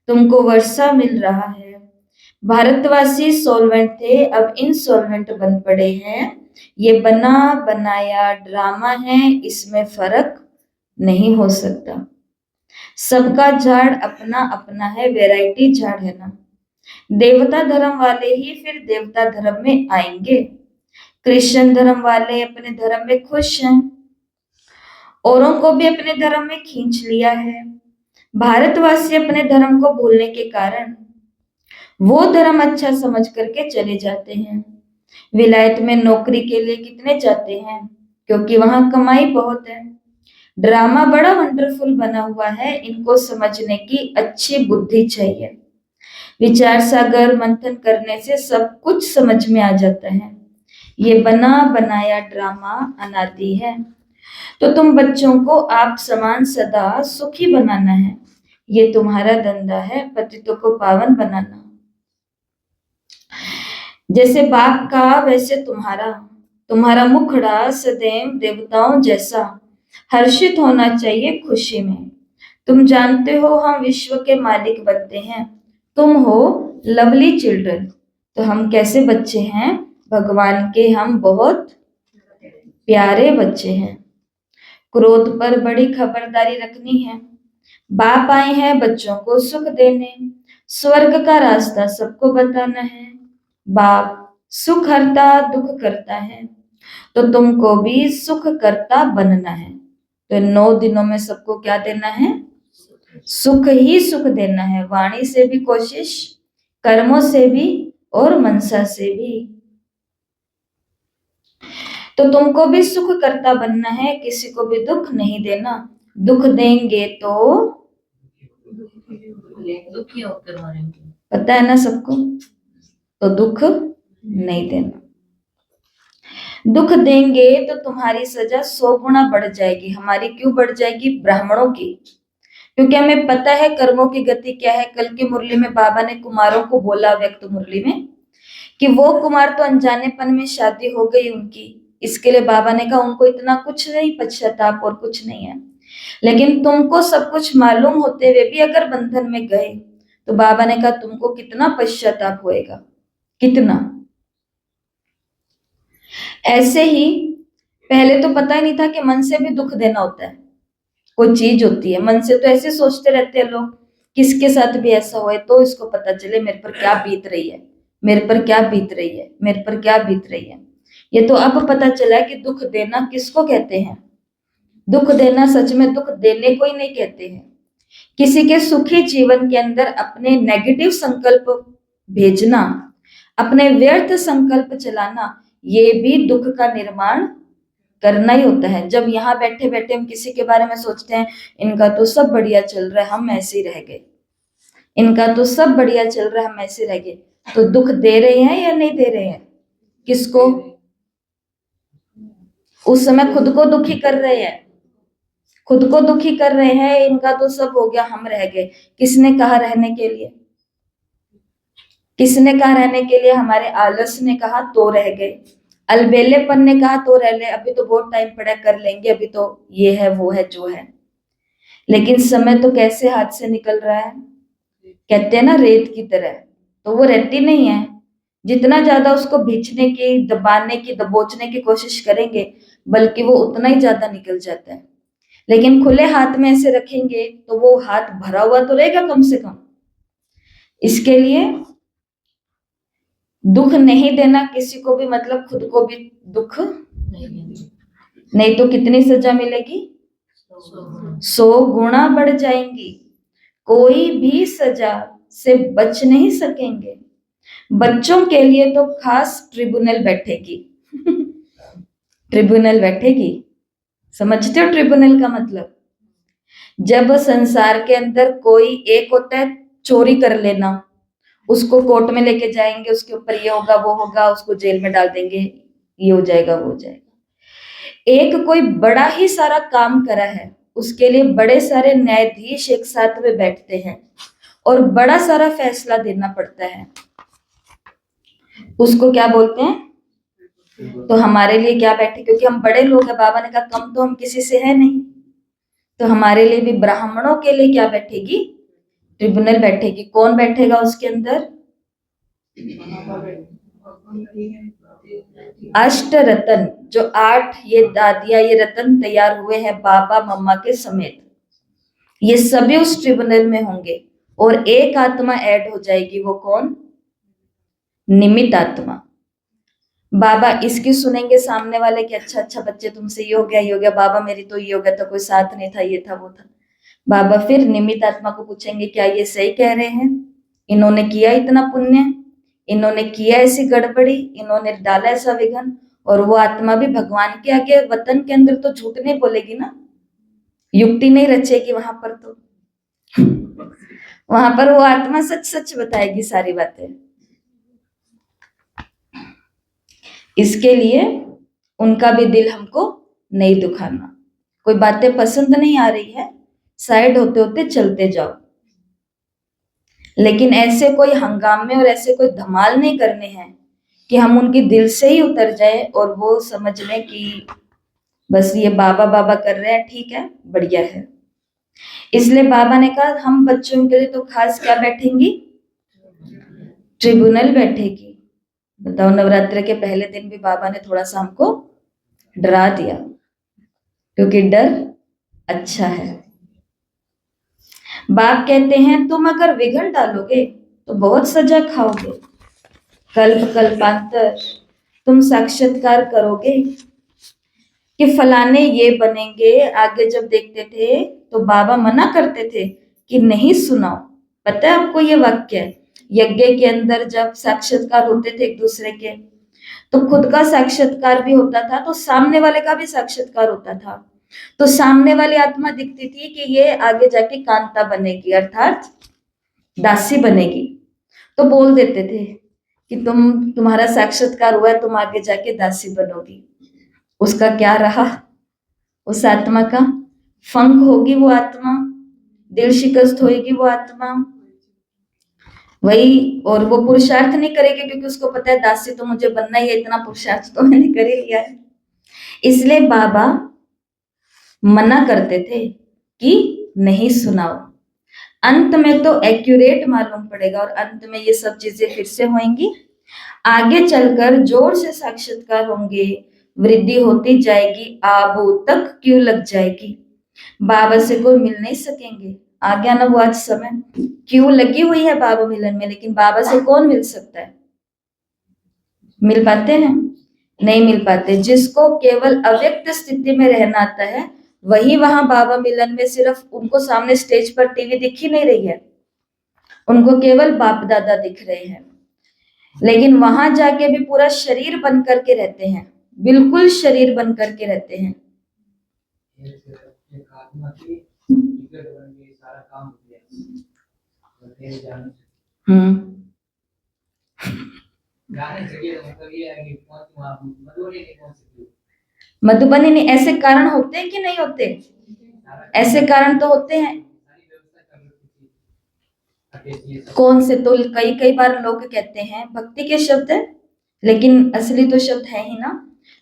तुमको वर्षा मिल रहा है। भारतवासी सॉल्वेंट थे, अब इनसॉल्वेंट बन पड़े हैं, ये बना बनाया ड्रामा है, इसमें फर्क नहीं हो सकता। सबका झाड़ अपना अपना है, वैरायटी झाड़ है ना। देवता धर्म वाले ही फिर देवता धर्म में आएंगे, क्रिश्चियन धर्म वाले अपने धर्म में खुश हैं, औरों को भी अपने धर्म में खींच लिया है। भारतवासी अपने धर्म को भूलने के कारण वो धर्म अच्छा समझ करके चले जाते हैं। विलायत में नौकरी के लिए कितने जाते हैं, क्योंकि वहां कमाई बहुत है। ड्रामा बड़ा वंडरफुल बना हुआ है, इनको समझने की अच्छी बुद्धि चाहिए। विचार सागर मंथन करने से सब कुछ समझ में आ जाता है। ये बना बनाया ड्रामा अनादि है। तो तुम बच्चों को आप समान सदा सुखी बनाना है, ये तुम्हारा धंधा है पतितों को पावन बनाना। जैसे बाप का वैसे तुम्हारा, तुम्हारा मुखड़ा सदैव देवताओं जैसा हर्षित होना चाहिए खुशी में। तुम जानते हो हम विश्व के मालिक बनते हैं, तुम हो लवली चिल्ड्रन। तो हम कैसे बच्चे हैं? भगवान के हम बहुत प्यारे बच्चे हैं। क्रोध पर बड़ी खबरदारी रखनी है। बाप आए हैं बच्चों को सुख देने, स्वर्ग का रास्ता सबको बताना है। बाप सुख हरता दुख करता है, तो तुमको भी सुख करता बनना है। तो 9 दिनों में सबको क्या देना है? सुख ही सुख देना है। वाणी से भी कोशिश, कर्मों से भी और मनसा से भी। तो तुमको भी सुख करता बनना है, किसी को भी दुख नहीं देना। दुख देंगे तो दुखी होकर मरेंगे। पता है ना सबको, तो दुख नहीं देना। दुख देंगे तो तुम्हारी सजा 100 गुना बढ़ जाएगी। हमारी क्यों बढ़ जाएगी? ब्राह्मणों की, क्योंकि हमें पता है कर्मों की गति क्या है। कल की मुरली में बाबा ने कुमारों को बोला, व्यक्त मुरली में, कि वो कुमार तो अनजानेपन में शादी हो गई उनकी, इसके लिए बाबा ने कहा उनको इतना कुछ नहीं पश्चाताप और कुछ नहीं है। लेकिन तुमको सब कुछ मालूम होते हुए भी अगर बंधन में गए, तो बाबा ने कहा तुमको कितना पश्चाताप होएगा, कितना। ऐसे ही पहले तो पता ही नहीं था कि मन से भी दुख देना होता है, कोई चीज होती है। मन से तो ऐसे सोचते रहते हैं लोग, किसके साथ भी ऐसा होए तो इसको पता चले मेरे पर क्या बीत रही है, मेरे पर क्या बीत रही है, मेरे पर क्या बीत रही है। ये तो अब पता चला कि दुख देना किसको कहते हैं। दुख देना सच में दुख देने को ही नहीं कहते हैं। किसी के सुखी जीवन के अंदर अपने नेगेटिव संकल्प भेजना, अपने व्यर्थ संकल्प चलाना, ये भी दुख का निर्माण करना ही होता है। जब यहाँ बैठे बैठे हम किसी के बारे में सोचते हैं, इनका तो सब बढ़िया चल रहा है, हम ऐसे ही रह गए, इनका तो सब बढ़िया चल रहा है, हम ऐसे रह गए, तो दुख दे रहे हैं या नहीं दे रहे हैं? किसको? उस समय खुद को दुखी कर रहे हैं, खुद को दुखी कर रहे हैं। इनका तो सब हो गया, हम रह गए। किसने कहा रहने के लिए? किसने कहा रहने के लिए? हमारे आलस ने कहा तो रह गए, अलबेलेपन ने कहा तो रह ले, अभी तो बहुत टाइम पड़ा कर लेंगे, अभी तो ये है वो है जो है। लेकिन समय तो कैसे हाथ से निकल रहा है, कहते हैं ना रेत की तरह, तो वो रहती नहीं है। जितना ज्यादा उसको भींचने की, दबाने की, दबोचने की कोशिश करेंगे, बल्कि वो उतना ही ज्यादा निकल जाता है। लेकिन खुले हाथ में ऐसे रखेंगे तो वो हाथ भरा हुआ तो रहेगा कम से कम। इसके लिए दुख नहीं देना किसी को भी, मतलब खुद को भी दुख नहीं, तो कितनी सजा मिलेगी? 100 गुना बढ़ जाएंगी। कोई भी सजा से बच नहीं सकेंगे। बच्चों के लिए तो खास ट्रिब्यूनल बैठेगी। ट्रिब्यूनल बैठेगी, समझते हो ट्रिब्यूनल का मतलब? जब संसार के अंदर कोई एक होता है चोरी कर लेना, उसको कोर्ट में लेके जाएंगे, उसके ऊपर ये होगा वो होगा, उसको जेल में डाल देंगे, ये हो जाएगा वो हो जाएगा। एक कोई बड़ा ही सारा काम करा है, उसके लिए बड़े सारे न्यायाधीश एक साथ में बैठते हैं और बड़ा सारा फैसला देना पड़ता है, उसको क्या बोलते हैं? तो हमारे लिए क्या बैठे, क्योंकि हम बड़े लोग हैं, बाबा ने कहा कम तो हम किसी से है नहीं, तो हमारे लिए भी ब्राह्मणों के लिए क्या बैठेगी? ट्रिब्यूनल बैठेगी। कौन बैठेगा उसके अंदर? अष्ट रतन, जो 8 ये दादिया, ये रतन तैयार हुए हैं बाबा मम्मा के समेत, ये सभी उस ट्रिब्यूनल में होंगे। और एक आत्मा ऐड हो जाएगी, वो कौन? निमित्त आत्मा। बाबा इसकी सुनेंगे सामने वाले कि अच्छा अच्छा बच्चे तुमसे ये हो गया, ये हो गया, बाबा मेरी तो ये हो गया था, कोई साथ नहीं था, ये था वो था। बाबा फिर निमित्त आत्मा को पूछेंगे क्या ये सही कह रहे हैं? इन्होंने किया इतना पुण्य, इन्होंने किया ऐसी गड़बड़ी, इन्होंने डाला ऐसा विघन। और वो आत्मा भी भगवान के आगे वतन के अंदर तो झूठ नहीं बोलेगी ना, युक्ति नहीं रचेगी वहां पर, तो वहां पर वो आत्मा सच सच बताएगी सारी बातें। इसके लिए उनका भी दिल हमको नहीं दुखाना। कोई बातें पसंद नहीं आ रही है, साइड होते होते चलते जाओ, लेकिन ऐसे कोई हंगामे और ऐसे कोई धमाल नहीं करने हैं कि हम उनके दिल से ही उतर जाए और वो समझ लें कि बस ये बाबा बाबा कर रहे हैं, ठीक है, बढ़िया है। इसलिए बाबा ने कहा हम बच्चों के लिए तो खास क्या बैठेंगी, ट्रिब्यूनल बैठेगी। बताओ, नवरात्र के पहले दिन भी बाबा ने थोड़ा सा हमको डरा दिया, क्योंकि डर अच्छा है। बाप कहते हैं तुम अगर विघन डालोगे तो बहुत सजा खाओगे, कल्प कल्पांतर तुम साक्षात्कार करोगे कि फलाने ये बनेंगे। आगे जब देखते थे तो बाबा मना करते थे कि नहीं सुनाओ। पता है आपको ये वाक्य है, यज्ञ के अंदर जब साक्षात्कार होते थे एक दूसरे के, तो खुद का साक्षात्कार भी होता था तो सामने वाले का भी साक्षात्कार होता था। तो सामने वाली आत्मा दिखती थी कि ये आगे जाके कांता बनेगी, अर्थात दासी बनेगी। तो बोल देते थे कि तुम्हारा साक्षात्कार हुआ है, तुम आगे जाके दासी बनोगी। उसका क्या रहा, उस आत्मा का फंक होगी वो आत्मा, दिल शिकस्त होगी वो आत्मा, वही। और वो पुरुषार्थ नहीं करेगी क्योंकि उसको पता है दासी तो मुझे बनना ही है, इतना पुरुषार्थ तो मैंने कर ही लिया है। इसलिए बाबा मना करते थे कि नहीं सुनाओ। अंत में तो एक्यूरेट मालूम पड़ेगा और अंत में ये सब चीजें फिर से होंगी। आगे चलकर जोर से साक्षात्कार होंगे, वृद्धि होती जाएगी, आबू तक क्यों लग जाएगी, बाबा से कोई मिल नहीं सकेंगे। आ गया ना वो आज समय, क्यों लगी हुई है बाबा मिलन में, लेकिन बाबा से कौन मिल सकता है? मिल पाते हैं? नहीं मिल पाते। जिसको केवल अव्यक्त स्थिति में रहना आता है वही वहां बाबा मिलन में, सिर्फ उनको सामने स्टेज पर टीवी दिख ही नहीं रही है, उनको केवल बाप दादा दिख रहे हैं। लेकिन वहां जाके भी पूरा शरीर बन करके रहते हैं, बिल्कुल शरीर बन करके रहते हैं। मधुबनी नहीं, ऐसे कारण होते हैं कि नहीं होते? ऐसे कारण तो होते हैं। कौन से? तो कई कई बार लोग कहते हैं भक्ति के शब्द है, लेकिन असली तो शब्द है ही ना।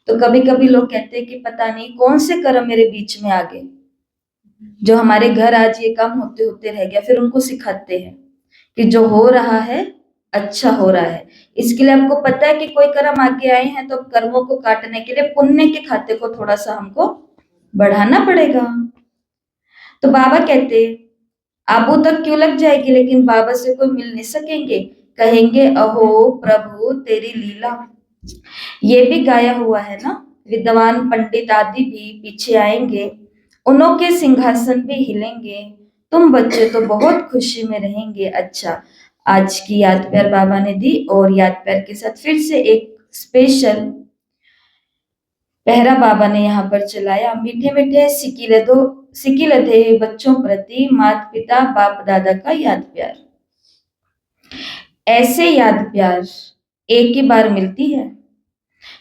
तो कभी कभी लोग कहते हैं कि पता नहीं कौन से कर्म मेरे बीच में आ गए, जो हमारे घर आज ये काम होते होते रह गया। फिर उनको सिखाते हैं कि जो हो रहा है अच्छा हो रहा है। इसके लिए आपको पता है कि कोई कर्म आगे आए हैं तो कर्मों को काटने के लिए पुण्य के खाते को थोड़ा सा हमको बढ़ाना पड़ेगा। तो बाबा कहते आबू तक क्यों लग जाएगी, लेकिन बाबा से कोई मिल नहीं सकेंगे। कहेंगे अहो प्रभु तेरी लीला। ये भी गाया हुआ है ना, विद्वान पंडित आदि भी पीछे आएंगे, उन्हों के सिंहासन भी हिलेंगे, तुम बच्चे तो बहुत खुशी में रहेंगे। अच्छा, आज की याद प्यार बाबा ने दी और याद प्यार के साथ फिर से एक स्पेशल पहरा बाबा ने यहाँ पर चलाया। मीठे मीठे सिकिलधे बच्चों प्रति माता पिता बाप दादा का याद प्यार। ऐसे याद प्यार एक ही बार मिलती है।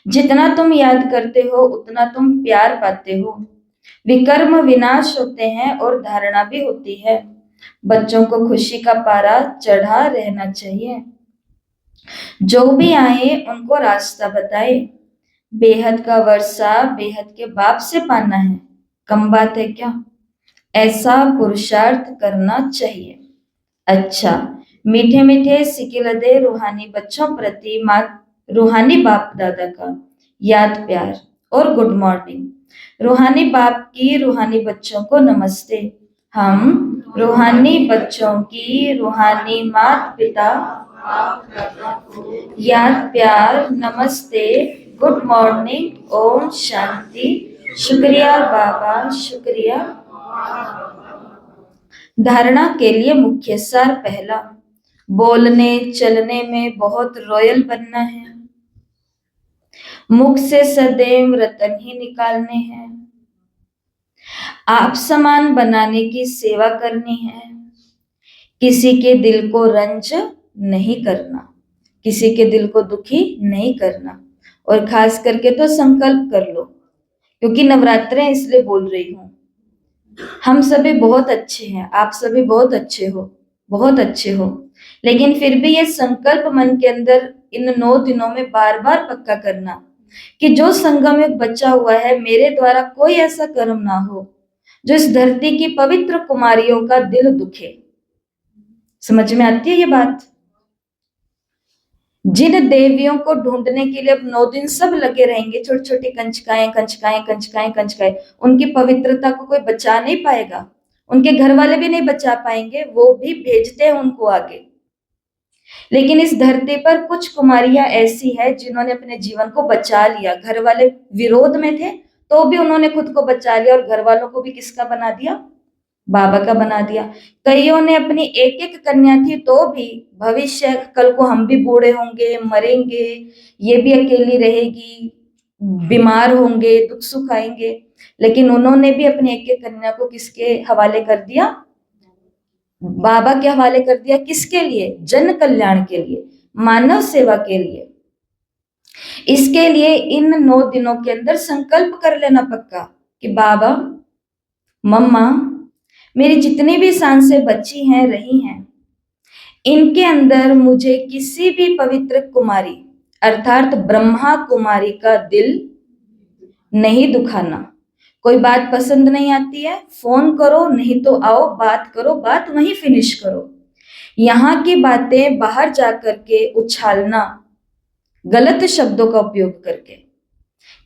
जितना तुम याद करते हो उतना तुम प्यार पाते हो। विकर्म विनाश होते हैं और धारणा भी होती है। बच्चों को खुशी का पारा चढ़ा रहना चाहिए। जो भी आए उनको रास्ता बताए। बेहद का वर्षा बेहद के बाप से पाना है, कम बात है क्या? ऐसा पुरुषार्थ करना चाहिए। अच्छा, मीठे मीठे सिकिलदे रूहानी बच्चों प्रति माँ रूहानी बाप दादा का याद प्यार और गुड मॉर्निंग। रूहानी बाप की रूहानी बच्चों को नमस्ते। हम रूहानी बच्चों की रूहानी माता पिता याद प्यार नमस्ते, गुड मॉर्निंग, ओम शांति। शुक्रिया बाबा, शुक्रिया। धारणा के लिए मुख्य सार पहला, बोलने चलने में बहुत रॉयल बनना है। मुख से सदैव रतन ही निकालने हैं। आप समान बनाने की सेवा करनी है। किसी के दिल को रंज नहीं करना, किसी के दिल को दुखी नहीं करना। और खास करके तो संकल्प कर लो, क्योंकि नवरात्रे इसलिए बोल रही हूँ। हम सभी बहुत अच्छे हैं, आप सभी बहुत अच्छे हो, बहुत अच्छे हो। लेकिन फिर भी ये संकल्प मन के अंदर इन 9 दिनों में बार बार पक्का करना कि जो संगम युग बचा हुआ है, मेरे द्वारा कोई ऐसा कर्म ना हो जो इस धरती की पवित्र कुमारियों का दिल दुखे। समझ में आती है ये बात? जिन देवियों को ढूंढने के लिए अब 9 दिन सब लगे रहेंगे, छोटी छोटी कंचकाएं कंचकाएं कंचकाएं कंचकाएं, उनकी पवित्रता को कोई बचा नहीं पाएगा, उनके घर वाले भी नहीं बचा पाएंगे, वो भी भेजते हैं उनको आगे। लेकिन इस धरती पर कुछ कुमारियां ऐसी है जिन्होंने अपने जीवन को बचा लिया। घर वाले विरोध में थे तो भी उन्होंने खुद को बचा लिया और घर वालों को भी किसका बना दिया? बाबा का बना दिया। कईयों ने अपनी एक एक कन्या थी तो भी भविष्य, कल को हम भी बूढ़े होंगे, मरेंगे, ये भी अकेली रहेगी, बीमार होंगे, दुख सुख आएंगे, लेकिन उन्होंने भी अपनी एक एक कन्या को किसके हवाले कर दिया? बाबा के हवाले कर दिया। किसके लिए? जन कल्याण के लिए, मानव सेवा के लिए। इसके लिए इन 9 दिनों के अंदर संकल्प कर लेना पक्का कि बाबा, मम्मा, मेरी जितनी भी सांसें बची हैं, रही हैं, इनके अंदर मुझे किसी भी पवित्र कुमारी अर्थात ब्रह्मा कुमारी का दिल नहीं दुखाना। कोई बात पसंद नहीं आती है, फोन करो, नहीं तो आओ, बात करो, बात वहीं फिनिश करो। यहाँ की बातें बाहर जाकर के उछालना, गलत शब्दों का उपयोग करके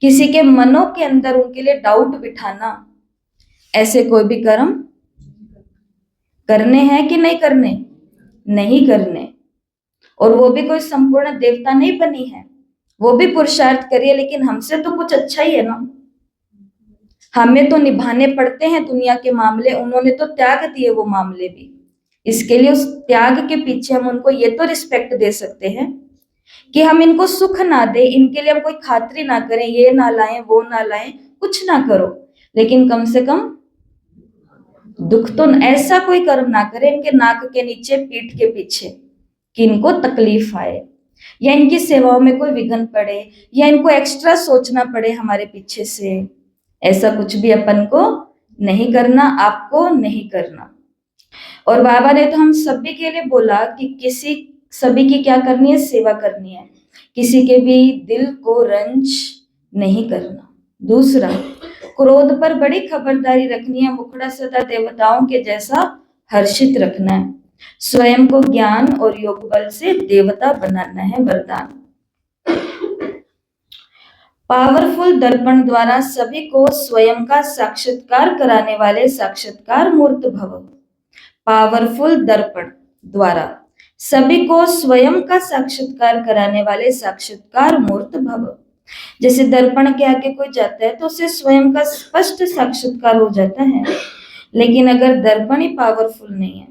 किसी के मनों के अंदर उनके लिए डाउट बिठाना, ऐसे कोई भी कर्म करने हैं कि नहीं करने? नहीं करने। और वो भी कोई संपूर्ण देवता नहीं बनी है, वो भी पुरुषार्थ करिए, लेकिन हमसे तो कुछ अच्छा ही है ना। हमें तो निभाने पड़ते हैं दुनिया के मामले, उन्होंने तो त्याग दिए वो मामले भी। इसके लिए उस त्याग के पीछे हम उनको ये तो रिस्पेक्ट दे सकते हैं कि हम इनको सुख ना दे, इनके लिए हम कोई खातरी ना करें, ये ना लाएं, वो ना लाएं, कुछ ना करो, लेकिन कम से कम दुख तो ऐसा कोई कर्म ना करें इनके नाक के नीचे, पीठ के पीछे, कि इनको तकलीफ आए या इनकी सेवाओं में कोई विघ्न पड़े या इनको एक्स्ट्रा सोचना पड़े हमारे पीछे से। ऐसा कुछ भी अपन को नहीं करना, आपको नहीं करना। और बाबा ने तो हम सभी के लिए बोला कि किसी सभी की क्या करनी है? सेवा करनी है, किसी के भी दिल को रंज नहीं करना। दूसरा, क्रोध पर बड़ी खबरदारी रखनी है, मुखड़ा सदा देवताओं के जैसा हर्षित रखना है, स्वयं को ज्ञान और योग बल से देवता बनाना है, वरदान। पावरफुल दर्पण द्वारा सभी को स्वयं का साक्षात्कार कराने वाले साक्षात्कार मूर्त भव। पावरफुल दर्पण द्वारा सभी को स्वयं का साक्षात्कार कराने वाले साक्षात्कार मूर्त भव। जैसे दर्पण के आगे कोई जाता है तो उसे स्वयं का स्पष्ट साक्षात्कार हो जाता है, लेकिन अगर दर्पण ही पावरफुल नहीं है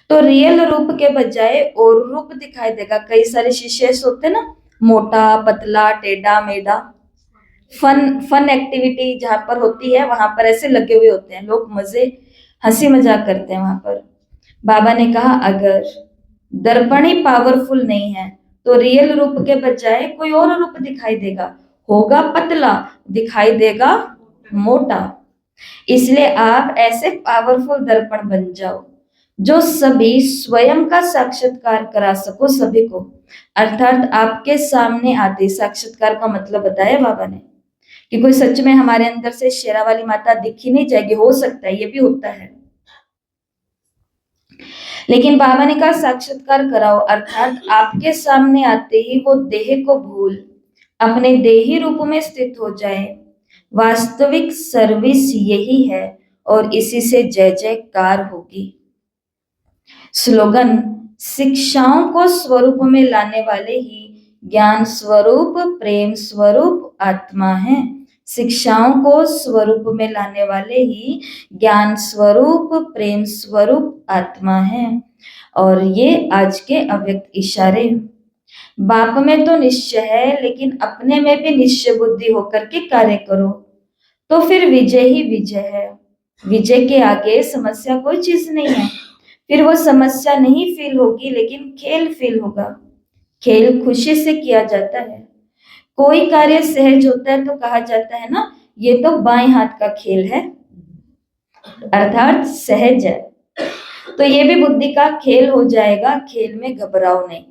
तो रियल रूप के बजाय और रूप दिखाई देगा। कई सारे शीशे होते हैं ना, मोटा, पतला, टेढ़ा मेढ़ा। फन एक्टिविटी जहां पर होती है वहां पर ऐसे लगे हुए होते हैं, लोग मजे हंसी मजाक करते हैं वहां पर। बाबा ने कहा अगर दर्पण ही पावरफुल नहीं है तो रियल रूप के बजाय कोई और रूप दिखाई देगा, होगा पतला, दिखाई देगा मोटा। इसलिए आप ऐसे पावरफुल दर्पण बन जाओ जो सभी स्वयं का साक्षात्कार करा सको सभी को। अर्थात आपके सामने आते, साक्षात्कार का मतलब बताया बाबा ने कि कोई सच में हमारे अंदर से शेरा वाली माता दिख ही नहीं जाएगी, हो सकता है, ये भी होता है, लेकिन बाबा ने कहा साक्षात्कार कराओ, अर्थात आपके सामने आते ही वो देह को भूल अपने देही रूप में स्थित हो जाए। वास्तविक सर्विस यही है और इसी से जय जयकार होगी। स्लोगन, शिक्षाओं को स्वरूप में लाने वाले ही ज्ञान स्वरूप, प्रेम स्वरूप आत्मा है। शिक्षाओं को स्वरूप में लाने वाले ही ज्ञान स्वरूप, प्रेम स्वरूप आत्मा है। और ये आज के अव्यक्त इशारे। बाप में तो निश्चय है, लेकिन अपने में भी निश्चय बुद्धि होकर के कार्य करो तो फिर विजय ही विजय है। विजय के आगे समस्या कोई चीज नहीं है। फिर वो समस्या नहीं फील होगी, लेकिन खेल फील होगा। खेल खुशी से किया जाता है। कोई कार्य सहज होता है तो कहा जाता है ना, ये तो बाएं हाथ का खेल है, अर्थात सहज है। तो ये भी बुद्धि का खेल हो जाएगा, खेल में घबराओ नहीं।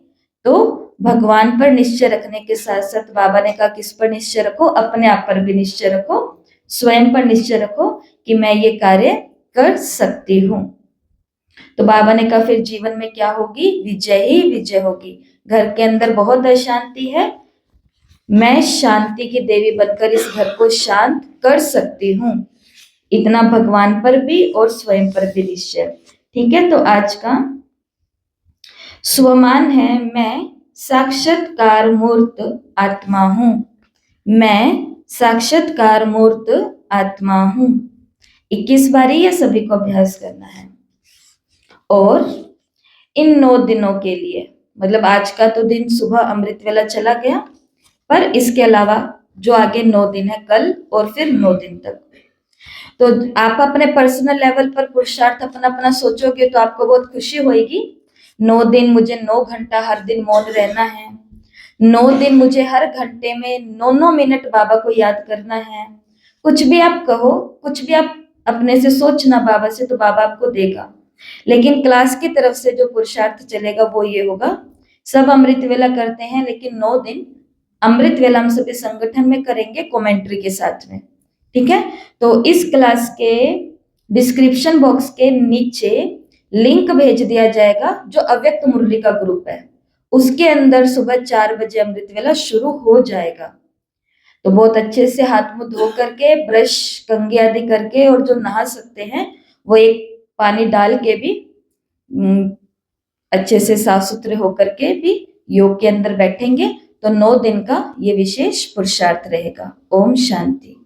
तो भगवान पर निश्चय रखने के साथ साथ बाबा ने कहा किस पर निश्चय रखो, अपने आप पर भी निश्चय रखो, स्वयं पर निश्चय रखो कि मैं ये कार्य कर सकती हूँ। तो बाबा ने कहा फिर जीवन में क्या होगी, विजय ही विजय होगी। घर के अंदर बहुत अशांति है, मैं शांति की देवी बनकर इस घर को शांत कर सकती हूँ। इतना भगवान पर भी और स्वयं पर भी निश्चय। ठीक है, तो आज का स्वमान है, मैं साक्षात्कार मूर्त आत्मा हूँ। मैं साक्षात्कार मूर्त आत्मा हूँ। 21 बारी ये सभी को अभ्यास करना है। और इन 9 दिनों के लिए, मतलब आज का तो दिन सुबह अमृत वेला चला गया, पर इसके अलावा जो आगे 9 दिन है, कल और फिर 9 दिन तक, तो आप अपने पर्सनल लेवल पर पुरुषार्थ अपना अपना सोचोगे तो आपको बहुत खुशी होगी। 9 दिन मुझे 9 घंटा हर दिन मौन रहना है, 9 दिन मुझे हर घंटे में 9 मिनट बाबा को याद करना है। कुछ भी आप कहो, कुछ भी आप अपने से सोचना बाबा से, तो बाबा आपको देगा। लेकिन क्लास की तरफ से जो पुरुषार्थ चलेगा वो ये होगा, सब अमृत वेला करते हैं लेकिन 9 दिन अमृत वेला हम सभी संगठन में करेंगे कमेंट्री के साथ में। ठीक है, तो इस क्लास के डिस्क्रिप्शन बॉक्स के नीचे लिंक भेज दिया जाएगा, जो अव्यक्त मुरली का ग्रुप है, उसके अंदर सुबह 4 बजे अमृत वेला शुरू हो जाएगा। तो बहुत अच्छे से हाथ मुंह धो करके, ब्रश कंघी आदि करके, और जो नहा सकते हैं वो एक पानी डाल के भी अच्छे से साफ सुथरे होकर के भी योग के अंदर बैठेंगे। तो 9 दिन का ये विशेष पुरुषार्थ रहेगा। ओम शांति।